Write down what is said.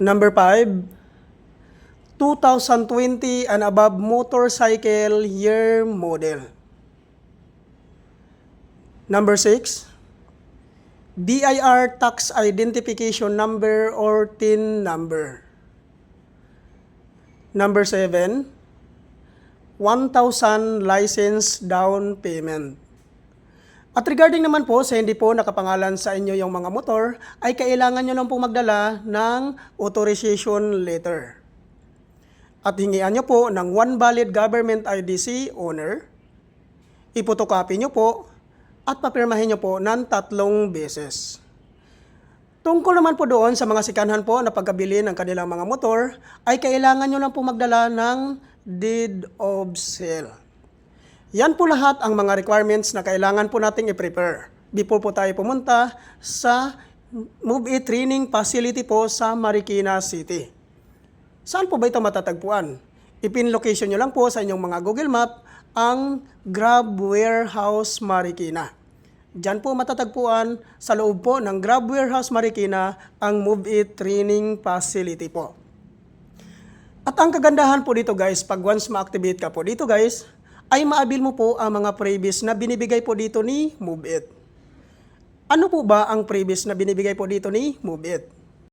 Number 5, 2020 and above motorcycle year model. Number 6, BIR tax identification number or TIN number. Number 7, 1,000 license down payment. At regarding naman po sa hindi po nakapangalan sa inyo yung mga motor, ay kailangan nyo lang po magdala ng authorization letter. At hingian nyo po ng one valid government IDC owner, ipotocopy nyo po, at papirmahin nyo po ng 3 beses. Tungkol naman po doon sa mga sikanhan po na pagkabili ng kanilang mga motor, ay kailangan nyo lang po magdala ng deed of sale. Yan po lahat ang mga requirements na kailangan po nating i-prepare before po tayo pumunta sa Move It Training Facility po sa Marikina City. Saan po ba ito matatagpuan? Ipin-location nyo lang po sa inyong mga Google Map ang Grab Warehouse Marikina. Diyan po matatagpuan sa loob po ng Grab Warehouse Marikina ang Move It Training Facility po. At ang kagandahan po dito guys, pag once ma-activate ka po dito guys, ay maabil mo po ang mga previous na binibigay po dito ni Move It. Ano po ba ang previous na binibigay po dito ni Move It?